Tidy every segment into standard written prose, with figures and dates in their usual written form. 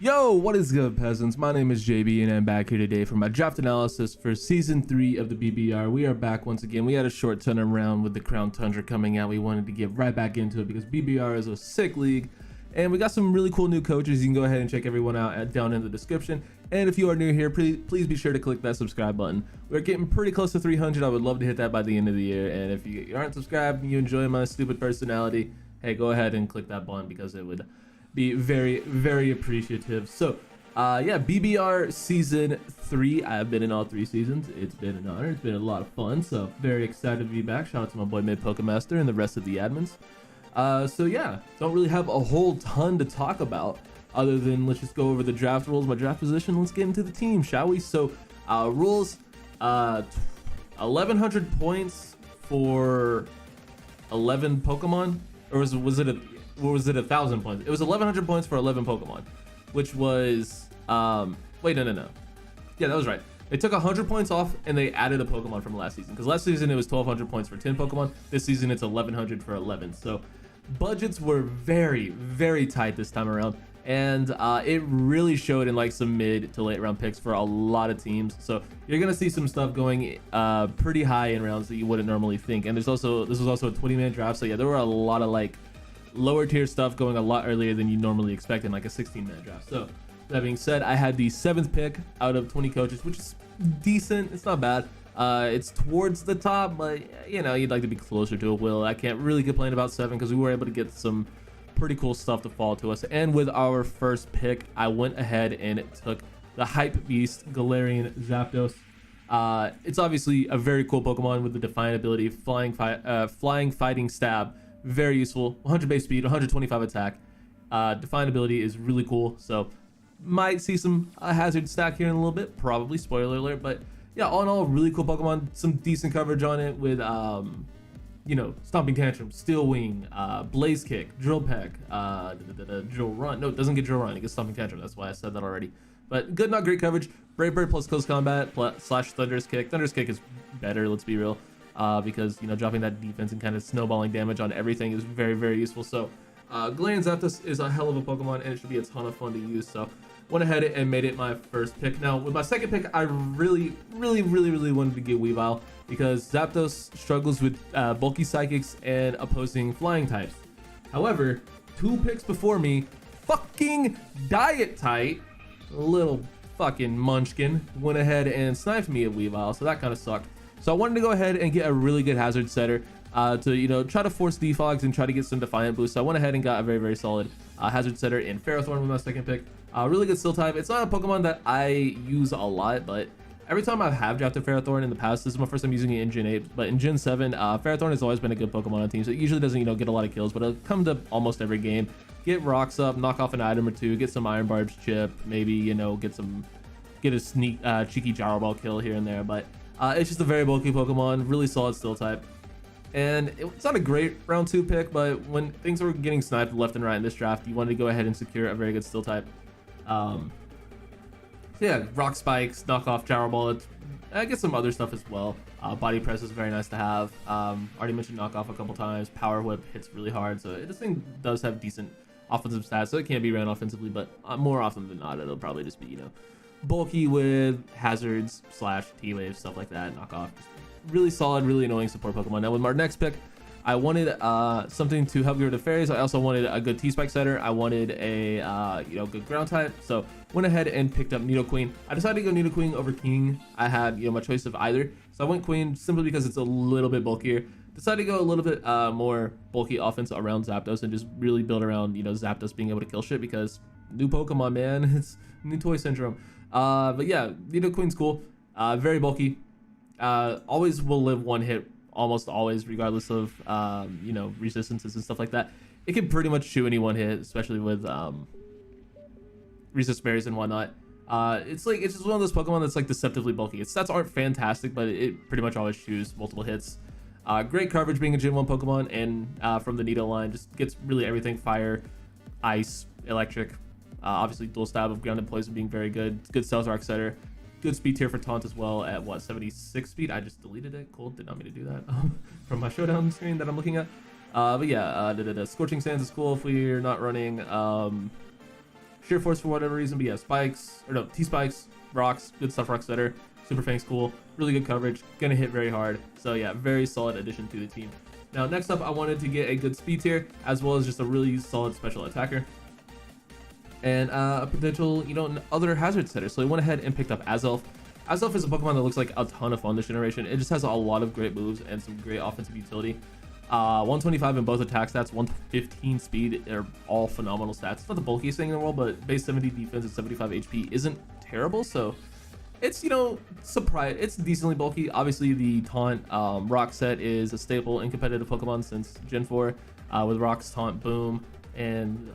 Yo, what is good, peasants? My name is JB and I'm back here today for my draft analysis for season 3 of the BBR. We are back once again. We had a short turnaround with the Crown Tundra coming out. We wanted to get right back into it because BBR is a sick league and we got some really cool new coaches. You can go ahead and check everyone out down in the description. And if you are new here, please be sure to click that subscribe button. We're getting pretty close to 300. I would love to hit that by the end of the year. And if you aren't subscribed and you enjoy my stupid personality, hey, go ahead and click that button because it would be very, very appreciative. So yeah, BBR season 3. I've been in all 3 seasons. It's been an honor. It's been a lot of fun, so very excited to be back. Shout out to my boy Mid Pokemaster and the rest of the admins. So yeah, don't really have a whole ton to talk about other than let's just go over the draft rules, my draft position. Let's get into the team, shall we? So rules, 1100 points for 11 Pokemon, or was it 1,000 points? It was 1100 points for 11 Pokemon, which was wait, no, yeah, that was right. They took 100 points off and they added a Pokemon from last season, because last season it was 1200 points for 10 Pokemon. This season it's 1100 for 11. So budgets were very, very tight this time around, and it really showed in like some mid to late round picks for a lot of teams. So you're gonna see some stuff going pretty high in rounds that you wouldn't normally think. And this was also a 20-man draft, so yeah, there were a lot of like lower tier stuff going a lot earlier than you normally expect in like a 16-man draft. So that being said, I had the 7th pick out of 20 coaches, which is decent. It's not bad. It's towards the top, but you know, you'd like to be closer to a will. I can't really complain about 7 because we were able to get some pretty cool stuff to fall to us. And with our first pick, I went ahead and took the hype beast Galarian Zapdos. It's obviously a very cool Pokemon with the Defiant ability, flying fighting stab. Very useful. 100 base speed, 125 attack. Defiant ability is really cool, so might see some hazard stack here in a little bit, probably, spoiler alert. But yeah, all in all, really cool Pokemon. Some decent coverage on it with you know, Stomping Tantrum, Steel Wing, Blaze Kick, Drill Peck, Drill Run. No, it doesn't get Drill Run, it gets Stomping Tantrum. That's why I said that already. But good, not great coverage. Brave Bird plus Close Combat slash Thunderous Kick. Thunderous Kick is better, let's be real. Because, you know, dropping that defense and kind of snowballing damage on everything is very, very useful. So Galarian Zapdos is a hell of a Pokemon, and it should be a ton of fun to use. So went ahead and made it my first pick. Now with my second pick, I really wanted to get Weavile because Zapdos struggles with bulky psychics and opposing flying types. However, 2 picks before me, fucking Diet Type, little fucking munchkin, went ahead and sniped me at Weavile, so that kind of sucked. So I wanted to go ahead and get a really good hazard setter to, you know, try to force defogs and try to get some Defiant boost. So I went ahead and got a very, very solid hazard setter in Ferrothorn with my second pick. Really good Steel type. It's not a Pokemon that I use a lot, but every time I have drafted Ferrothorn in the past, this is my first time using it in Gen 8, but in Gen 7, Ferrothorn has always been a good Pokemon on teams. It usually doesn't, you know, get a lot of kills, but it'll come to almost every game. Get rocks up, knock off an item or 2, get some Iron Barbs chip, maybe, you know, get a sneak cheeky Gyro Ball kill here and there. But it's just a very bulky Pokemon, really solid Steel type. And it's not a great round 2 pick, but when things were getting sniped left and right in this draft, you wanted to go ahead and secure a very good Steel type. So yeah, Rock Spikes, knock off Gyro Ball, I guess some other stuff as well. Body Press is very nice to have. Already mentioned knock off a couple times. Power Whip hits really hard, so this thing does have decent offensive stats, so it can be ran offensively, but more often than not, it'll probably just be, you know, bulky with hazards slash T-Wave, stuff like that, knock off. Just really solid, really annoying support Pokemon. Now with my next pick, I wanted something to help get rid of fairies. I also wanted a good T-Spike setter. I wanted a you know, good ground type, so went ahead and picked up Nidoqueen. I decided to go Nidoqueen over King. I had, you know, my choice of either, so I went Queen simply because it's a little bit bulkier. Decided to go a little bit more bulky offense around Zapdos and just really build around, you know, Zapdos being able to kill shit because new Pokemon, man. It's new toy syndrome. But yeah, Nidoqueen's cool. Very bulky. Always will live 1 hit, almost always, regardless of you know, resistances and stuff like that. It can pretty much chew any 1 hit, especially with resist berries and whatnot. It's just one of those Pokemon that's like deceptively bulky. Its stats aren't fantastic, but it pretty much always chews multiple hits. Great coverage being a Gen 1 Pokemon, and from the Nido line, just gets really everything: fire, ice, electric. Obviously dual stab of grounded poison being very good. Good Stealth Rock setter. Good speed tier for Taunt as well at what, 76 speed? I just deleted it. Cool, did not mean to do that from my showdown screen that I'm looking at. But yeah, the Scorching Sands is cool if we're not running Sheer Force for whatever reason, but yeah, Spikes, or no, T-Spikes, Rocks, good stuff, Rock Setter. Super Fang's cool, really good coverage, gonna hit very hard. So yeah, very solid addition to the team. Now next up, I wanted to get a good speed tier, as well as just a really solid special attacker. And a potential, you know, other hazard setter. So I went ahead and picked up Azelf. Azelf is a Pokemon that looks like a ton of fun this generation. It just has a lot of great moves and some great offensive utility. 125 in both attack stats, 115 speed are all phenomenal stats. It's not the bulkiest thing in the world, but base 70 defense and 75 HP isn't terrible. So it's, you know, surprise. It's decently bulky. Obviously, the Taunt Rock set is a staple in competitive Pokemon since Gen 4 with Rock's Taunt Boom and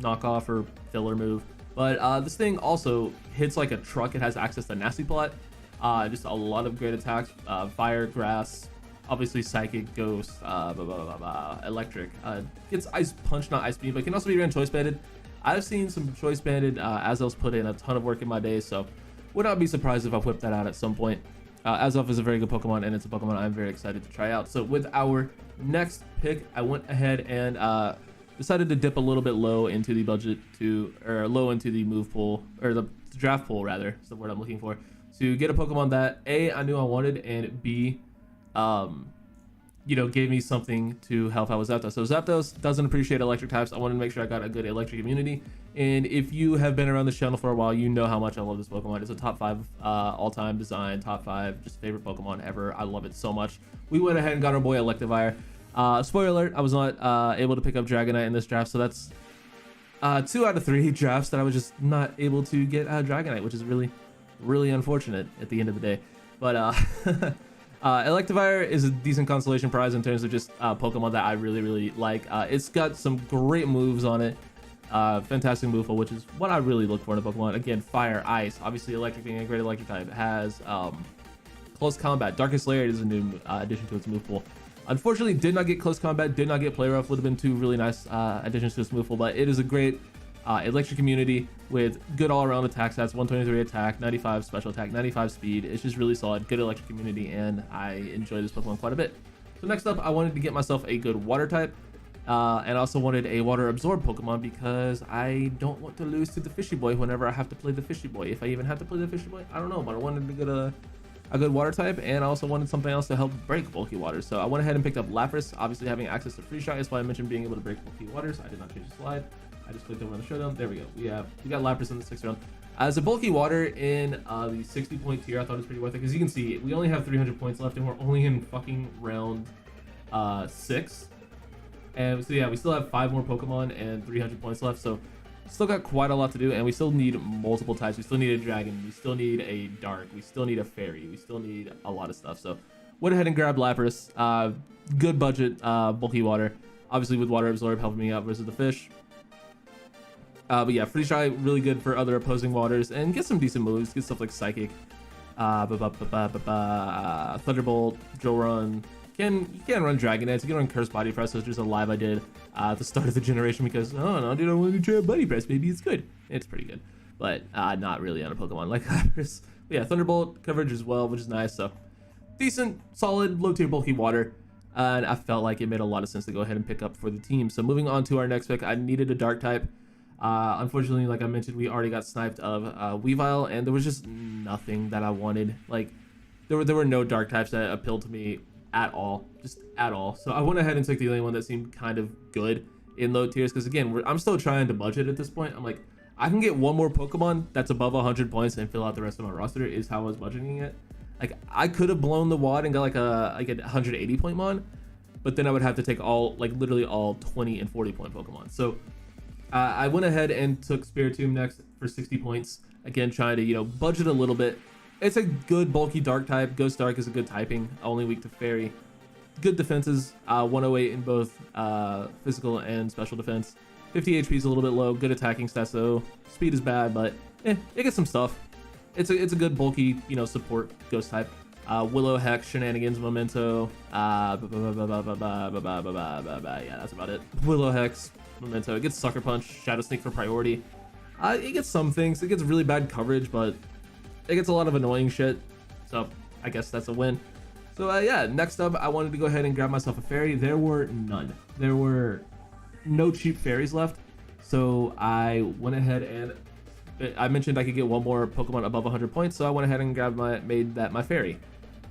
knockoff or filler move. But this thing also hits like a truck. It has access to Nasty Plot, just a lot of great attacks, fire, grass, obviously psychic, ghost, electric. Gets ice punch, not ice beam, but can also be ran choice banded. I've seen some choice banded Azelfs put in a ton of work in my day, so would not be surprised if I whip that out at some point. Azelf is a very good Pokemon, and it's a Pokemon I'm very excited to try out. So with our next pick, I went ahead and decided to dip a little bit low into the budget low into the move pool, or the draft pool rather, is the word I'm looking for, to get a Pokemon that A, I knew I wanted, and B, you know, gave me something to help out with Zapdos. So Zapdos doesn't appreciate electric types. I wanted to make sure I got a good electric immunity. And if you have been around this channel for a while, you know how much I love this Pokemon. It's a top 5 all-time design, top 5 just favorite Pokemon ever. I love it so much. We went ahead and got our boy Electivire. Spoiler alert, I was not able to pick up Dragonite in this draft, so that's 2 out of 3 drafts that I was just not able to get Dragonite, which is really, really unfortunate at the end of the day. But Electivire is a decent consolation prize in terms of just Pokemon that I really, really like. It's got some great moves on it. Fantastic move pool, which is what I really look for in a Pokemon. Again, fire, ice, obviously electric being a great electric type. It has close combat. Darkest Lair is a new addition to its move pool. Unfortunately, did not get close combat, did not get play rough. Would have been 2 really nice additions to its move pool, but it is a great electric community with good all-around attack stats, 123 attack, 95 special attack, 95 speed. It's just really solid, good electric community, and I enjoy this Pokemon quite a bit. So next up, I wanted to get myself a good water type, and also wanted a water absorb Pokemon because I don't want to lose to the Fishy Boy whenever I have to play the Fishy Boy. If I even have to play the Fishy Boy, I don't know, but I wanted to get a good water type, and I also wanted something else to help break bulky waters. So I went ahead and picked up Lapras. Obviously, having access to Free Shot is why I mentioned being able to break bulky waters. I did not change the slide. I just clicked over on the showdown. There we go. We got Lapras in the 6th round. As a bulky water in the 60-point tier, I thought it was pretty worth it because you can see we only have 300 points left, and we're only in fucking round 6. And so yeah, we still have 5 more Pokemon and 300 points left. So still got quite a lot to do, and we still need multiple types. We still need a dragon, we still need a dark, we still need a fairy, we still need a lot of stuff. So went ahead and grabbed Lapras. Good budget bulky water, obviously with water absorb helping me out versus the fish. But yeah, Free Shot really good for other opposing waters, and get some decent moves, get stuff like psychic, Thunderbolt, Drill Run. You can run Dragonite, you can run Curse Body Press, which is a live I did at the start of the generation because, oh no, dude, I want to try Body Press, maybe it's good. It's pretty good, but not really on a Pokemon like Lapras. But yeah, Thunderbolt coverage as well, which is nice. So decent, solid, low tier bulky water, and I felt like it made a lot of sense to go ahead and pick up for the team. So moving on to our next pick, I needed a dark type. Unfortunately, like I mentioned, we already got sniped of Weavile, and there was just nothing that I wanted. Like there were no dark types that appealed to me at all, just at all. So I went ahead and took the only one that seemed kind of good in low tiers, because again, I'm still trying to budget at this point. I'm like, I can get one more Pokemon that's above 100 points and fill out the rest of my roster, is how I was budgeting it. Like I could have blown the wad and got like a 180 point mon, but then I would have to take literally all 20 and 40 point Pokemon. So I went ahead and took Spiritomb next for 60 points, again trying to, you know, budget a little bit. It's a good bulky dark type. Ghost Dark is a good typing, only weak to fairy. Good defenses, 108 in both physical and special defense. 50 HP is a little bit low. Good attacking stats though. Speed is bad, but it gets some stuff. It's a good bulky, you know, support ghost type. Willow, Hex, Shenanigans, Memento. Yeah, that's about it. Willow, Hex, Memento. It gets Sucker Punch, Shadow Sneak for priority. It gets some things. It gets really bad coverage, but it gets a lot of annoying shit. So I guess that's a win. So yeah, next up, I wanted to go ahead and grab myself a fairy. There were none. There were no cheap fairies left. So I went ahead and I mentioned I could get one more Pokemon above 100 points, so I went ahead and made that my fairy.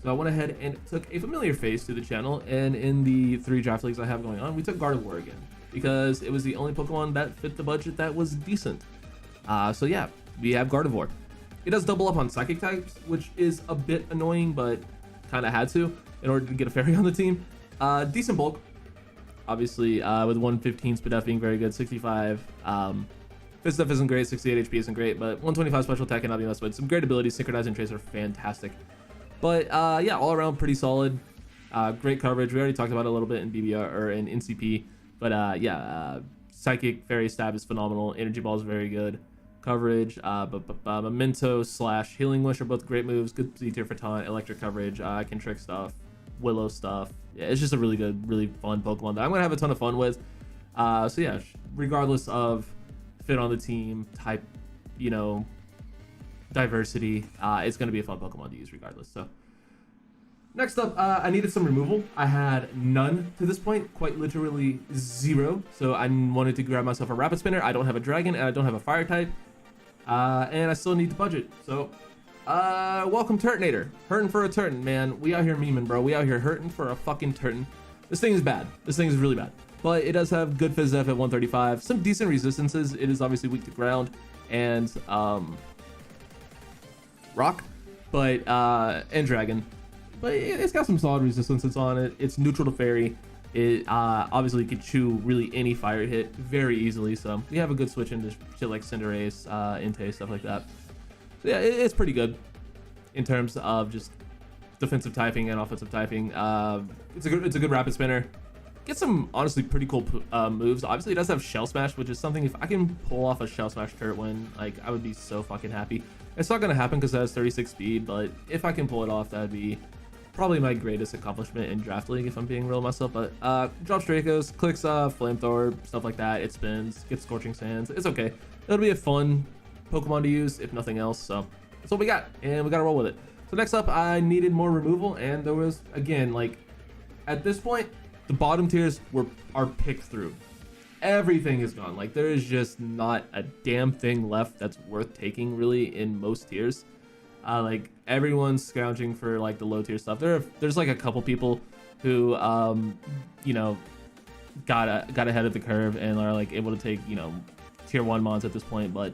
So I went ahead and took a familiar face to the channel, and in the 3 draft leagues I have going on, we took Gardevoir again because it was the only Pokemon that fit the budget that was decent. So yeah, we have Gardevoir. It does double up on Psychic types, which is a bit annoying, but kind of had to in order to get a fairy on the team. Decent bulk, obviously, with 115 speed F being very good, 65. Fist stuff isn't great, 68 HP isn't great, but 125 special attack cannot be messed with. Some great abilities, Synchronize and Trace are fantastic. But yeah, all around pretty solid. Great coverage. We already talked about it a little bit in BBR or in NCP. But yeah, Psychic Fairy Stab is phenomenal. Energy Ball is very good. Coverage, Memento / Healing Wish are both great moves. Good Z tier for taunt, electric coverage, can trick stuff, Willow stuff. Yeah, it's just a really good, really fun Pokemon that I'm gonna have a ton of fun with. So yeah, regardless of fit on the team, type, you know, diversity, it's gonna be a fun Pokemon to use regardless. So next up, I needed some removal. I had none to this point, quite literally 0. So I wanted to grab myself a Rapid Spinner. I don't have a Dragon and I don't have a Fire type. And I still need the budget. So welcome Turtonator. Hurting for a Turton, man. We out here memeing, bro. We out here hurting for a fucking Turton. This thing is bad. This thing is really bad. But it does have good Phys F at 135. Some decent resistances. It is obviously weak to ground and rock, but and dragon. But it's got some solid resistances on it. It's neutral to fairy. It obviously could chew really any fire hit very easily. So we have a good switch into shit like Cinderace, Entei, stuff like that. So yeah, it's pretty good in terms of just defensive typing and offensive typing. It's a good Rapid Spinner. Get some honestly pretty cool moves. Obviously, it does have Shell Smash, which is something if I can pull off a Shell Smash turret win, like I would be so fucking happy. It's not gonna happen because it has 36 speed, but if I can pull it off, that'd be probably my greatest accomplishment in draft league if I'm being real myself. But drops Dracos, clicks flamethrower, stuff like that. It spins, gets Scorching Sands. It's okay. It'll be a fun Pokemon to use if nothing else. So that's what we got, and we gotta roll with it. So next up, I needed more removal, and there was again like at this point the bottom tiers are picked through. Everything is gone. Like there is just not a damn thing left that's worth taking really in most tiers. Like everyone's scrounging for like the low tier stuff. There's like a couple people who you know got ahead of the curve and are like able to take, you know, tier 1 mons at this point, but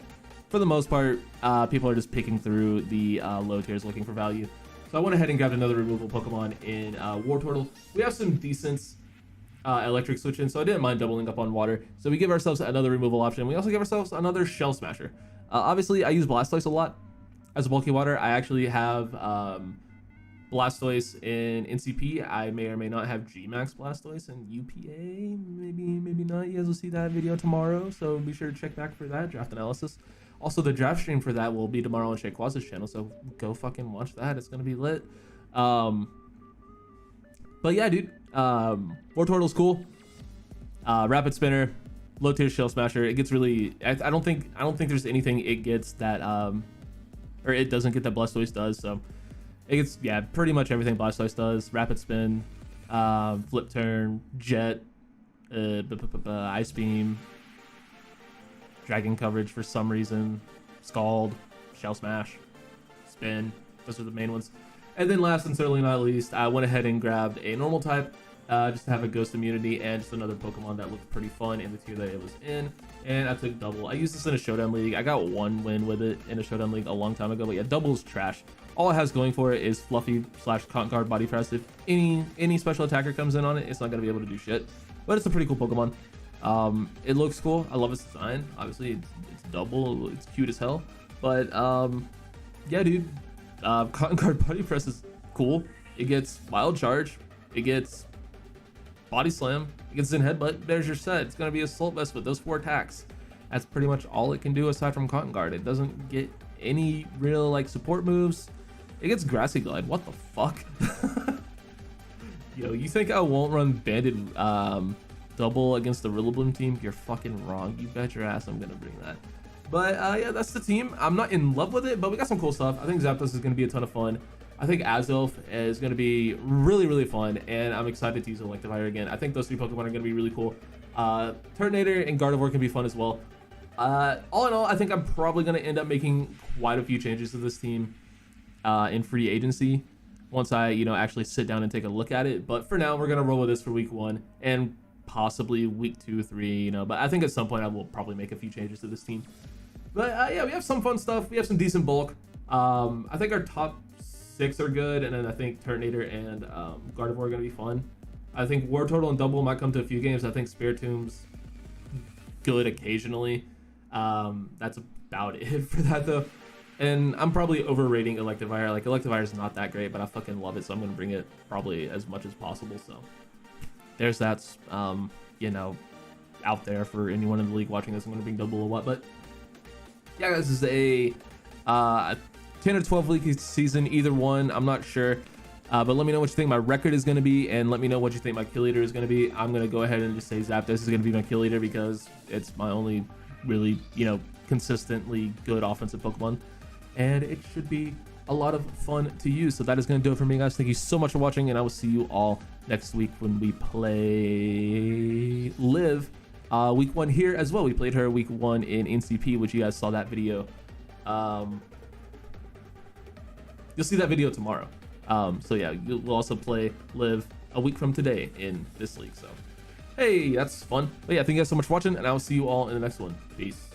for the most part people are just picking through the low tiers looking for value. So I went ahead and grabbed another removal Pokemon in Wartortle. We have some decent electric switch in, so I didn't mind doubling up on water. So we give ourselves another removal option. We also give ourselves another Shell Smasher. Obviously I use Blastoise a lot as a bulky water. I actually have Blastoise in NCP. I may or may not have Gmax Blastoise in UPA. Maybe not. You guys will see that video tomorrow, so be sure to check back for that draft analysis. Also, the draft stream for that will be tomorrow on Shayquaz's channel, so go fucking watch that. It's gonna be lit. But yeah, dude, Wartortle's cool. Rapid Spinner, low tier Shell Smasher. It gets really. I don't think there's anything it gets that or it doesn't get that Blastoise does. So it gets, yeah, pretty much everything Blastoise does. Rapid Spin, Flip Turn, Jet, Ice Beam, Dragon Coverage for some reason, Scald, Shell Smash, Spin. Those are the main ones. And then last and certainly not least, I went ahead and grabbed a normal type just to have a Ghost Immunity and just another Pokemon that looked pretty fun in the tier that it was in. And I took Double. I used this in a Showdown League. I got 1 win with it in a Showdown League a long time ago. But yeah, Double is trash. All it has going for it is Fluffy / Cotton Guard Body Press. If any special attacker comes in on it, it's not going to be able to do shit. But it's a pretty cool Pokemon. It looks cool. I love its design. Obviously, it's Double. It's cute as hell. But yeah, dude. Cotton Guard Body Press is cool. It gets Wild Charge. It gets Body Slam. It gets Zen Headbutt. There's your set. It's going to be Assault Vest with those 4 attacks. That's pretty much all it can do aside from Cotton Guard. It doesn't get any real like support moves. It gets Grassy Glide. What the fuck? Yo, you think I won't run Banded Double against the Rillaboom team? You're fucking wrong. You bet your ass I'm going to bring that. But yeah, that's the team. I'm not in love with it, but we got some cool stuff. I think Zapdos is going to be a ton of fun. I think Azelf is going to be really, really fun, and I'm excited to use Electivire again. I think those 3 Pokemon are going to be really cool. Turtonator and Gardevoir can be fun as well. All in all, I think I'm probably going to end up making quite a few changes to this team in free agency once I, actually sit down and take a look at it. But for now, we're going to roll with this for week 1 and possibly week 2, 3, but I think at some point I will probably make a few changes to this team. But yeah, we have some fun stuff. We have some decent bulk. I think our top 6 are good, and then I think Turtonator and Gardevoir are going to be fun. I think Wartortle and Double might come to a few games. I think Spiritomb's good occasionally. That's about it for that though. And I'm probably overrating Electivire. Like, Electivire is not that great, but I fucking love it, so I'm gonna bring it probably as much as possible. So there's that, out there for anyone in the league watching this. I'm gonna bring Double a lot, but yeah, guys, this is a 10 or 12 league season, either one. I'm not sure. But let me know what you think my record is going to be, and let me know what you think my kill leader is going to be. I'm going to go ahead and just say Zapdos is going to be my kill leader because it's my only really, consistently good offensive Pokemon. And it should be a lot of fun to use. So that is going to do it for me, guys. Thank you so much for watching, and I will see you all next week when we play Liv. Week 1 here as well. We played her week 1 in NCP, which you guys saw that video. You'll see that video tomorrow. So yeah, we'll also play Liv a week from today in this league. So hey, that's fun. But yeah, thank you guys so much for watching, and I will see you all in the next one. Peace.